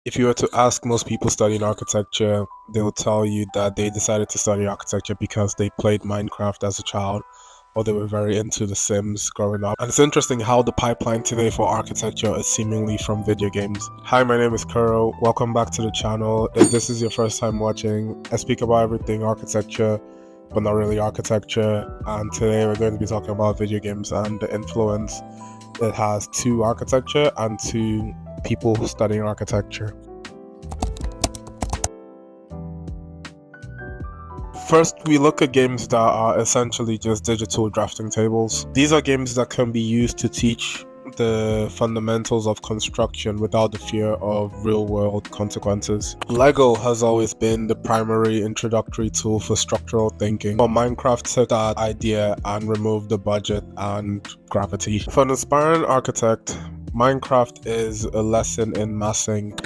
If you were to ask most people studying architecture, they will tell you that they decided to study architecture because they played Minecraft as a child or they were very into The Sims growing up. And it's interesting how the pipeline today for architecture is seemingly from video games. Hi, my name is Kuro. Welcome back to the channel. If this is your first time watching, I speak about everything architecture, but not really architecture. And today we're going to be talking about video games and the influence it has to architecture and to people studying architecture. First, we look at games that are essentially just digital drafting tables. These are games that can be used to teach the fundamentals of construction without the fear of real-world consequences. Lego has always been the primary introductory tool for structural thinking, but Minecraft took that idea and removed the budget and gravity. For an aspiring architect, Minecraft is a lesson in massing.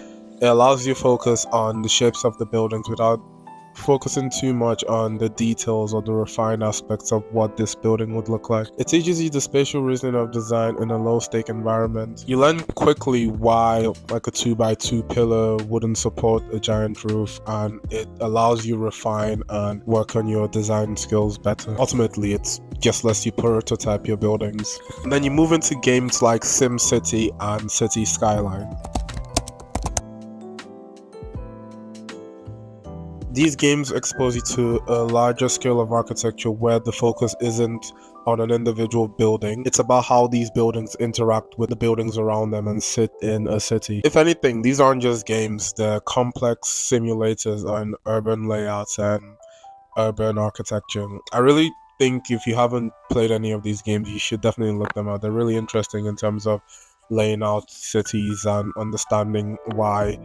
It allows you to focus on the shapes of the buildings without focusing too much on the details or the refined aspects of what this building would look like. It teaches you the spatial reasoning of design in a low-stake environment. You learn quickly why like a 2x2 pillar wouldn't support a giant roof, and it allows you to refine and work on your design skills better. Ultimately, it's just lets you prototype your buildings. And then you move into games like SimCity and City Skylines. These games expose you to a larger scale of architecture where the focus isn't on an individual building. It's about how these buildings interact with the buildings around them and sit in a city. If anything, these aren't just games, they're complex simulators on urban layouts and urban architecture. I really think if you haven't played any of these games, you should definitely look them out. They're really interesting in terms of laying out cities and understanding why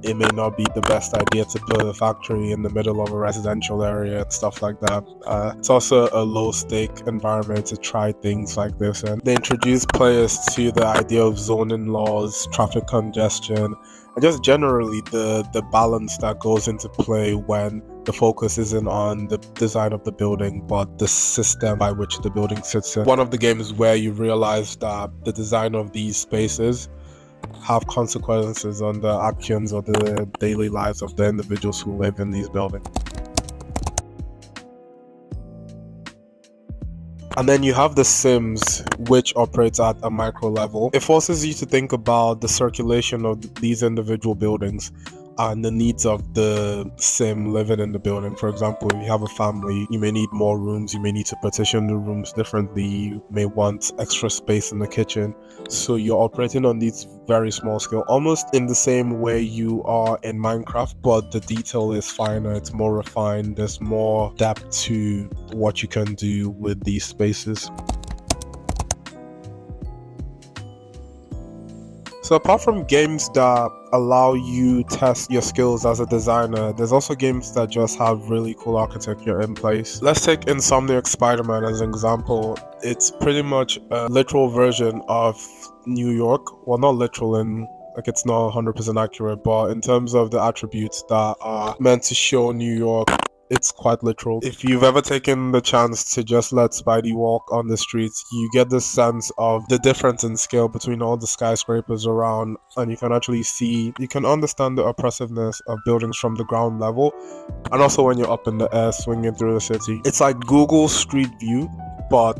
it may not be the best idea to put a factory in the middle of a residential area and stuff like that. It's also a low-stake environment to try things like this, and they introduce players to the idea of zoning laws, traffic congestion, and just generally the balance that goes into play when the focus isn't on the design of the building, but the system by which the building sits in. One of the games where you realize that the design of these spaces have consequences on the actions or the daily lives of the individuals who live in these buildings. And then you have The Sims, which operates at a micro level. It forces you to think about the circulation of these individual buildings and the needs of the sim living in the building. For example, if you have a family, you may need more rooms, you may need to partition the rooms differently, you may want extra space in the kitchen. So you're operating on these very small scale, almost in the same way you are in Minecraft, but the detail is finer, it's more refined, there's more depth to what you can do with these spaces. So apart from games that allow you test your skills as a designer, there's also games that just have really cool architecture in place. Let's take Insomniac Spider-Man as an example. It's pretty much a literal version of New York. Well, not literal in like it's not 100% accurate, but in terms of the attributes that are meant to show New York, it's quite literal. If you've ever taken the chance to just let Spidey walk on the streets, you get this sense of the difference in scale between all the skyscrapers around, and you can actually see, you can understand the oppressiveness of buildings from the ground level, and also when you're up in the air swinging through the city. It's like Google Street View, but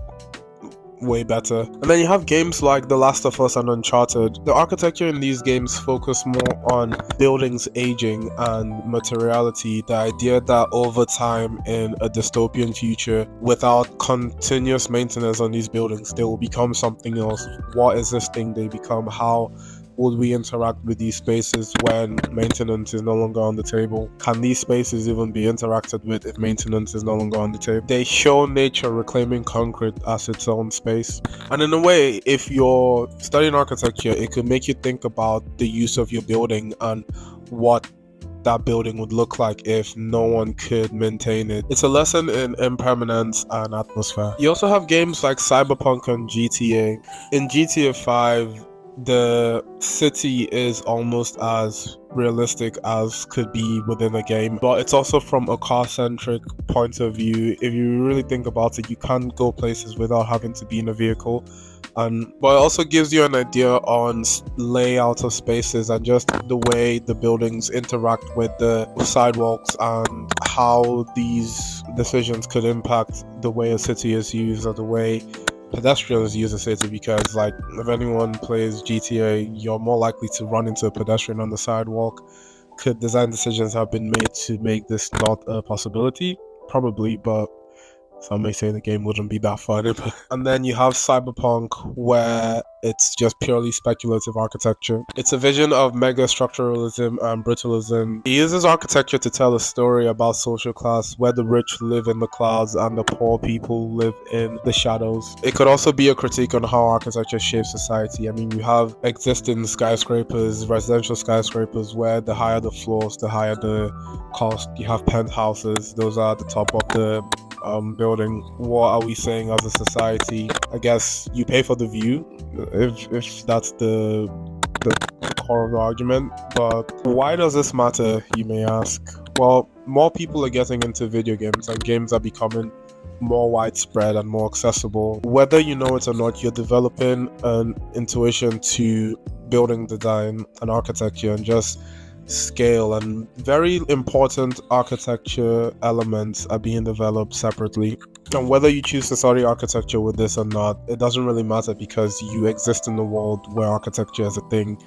way better. And then you have games like The Last of Us and Uncharted. The architecture in these games focus more on buildings aging and materiality, the idea that over time in a dystopian future, without continuous maintenance on these buildings, they will become something else. What is this thing they become? How would we interact with these spaces when maintenance is no longer on the table? Can these spaces even be interacted with if maintenance is no longer on the table? They show nature reclaiming concrete as its own space. And in a way, if you're studying architecture, it could make you think about the use of your building and what that building would look like if no one could maintain it. It's a lesson in impermanence and atmosphere. You also have games like Cyberpunk and GTA. In GTA 5, the city is almost as realistic as could be within a game, but it's also from a car-centric point of view. If you really think about it, you can't go places without having to be in a vehicle. But it also gives you an idea on layout of spaces and just the way the buildings interact with the sidewalks and how these decisions could impact the way a city is used or the way pedestrians use a city. Because like if anyone plays GTA, you're more likely to run into a pedestrian on the sidewalk. Could design decisions have been made to make this not a possibility? Probably, but some may say the game wouldn't be that fun. And then you have Cyberpunk, where it's just purely speculative architecture. It's a vision of mega structuralism and brutalism. It uses architecture to tell a story about social class, where the rich live in the clouds and the poor people live in the shadows. It could also be a critique on how architecture shapes society. I mean, you have existing skyscrapers, residential skyscrapers, where the higher the floors, the higher the cost. You have penthouses, those are at the top of the building. What are we saying as a society? I guess you pay for the view, if that's the core of the argument. But why does this matter, you may ask? Well, more people are getting into video games and games are becoming more widespread and more accessible. Whether you know it or not, you're developing an intuition to building design and architecture and just scale, and very important architecture elements are being developed separately. And whether you choose to study architecture with this or not, it doesn't really matter, because you exist in a world where architecture is a thing.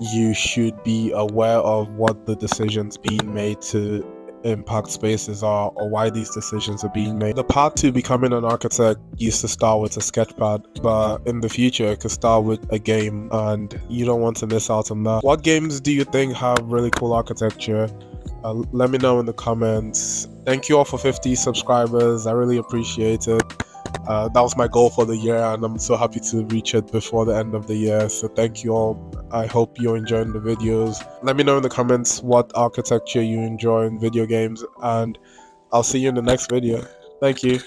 You should be aware of what the decisions being made to impact spaces are, or why these decisions are being made. The path to becoming an architect used to start with a sketchpad, but in the future it could start with a game, and you don't want to miss out on that. What games do you think have really cool architecture? Let me know in the comments. Thank you all for 50 subscribers. I really appreciate it. That was my goal for the year, and I'm so happy to reach it before the end of the year. So thank you all. I hope you're enjoying the videos. Let me know in the comments what architecture you enjoy in video games, and I'll see you in the next video. Thank you.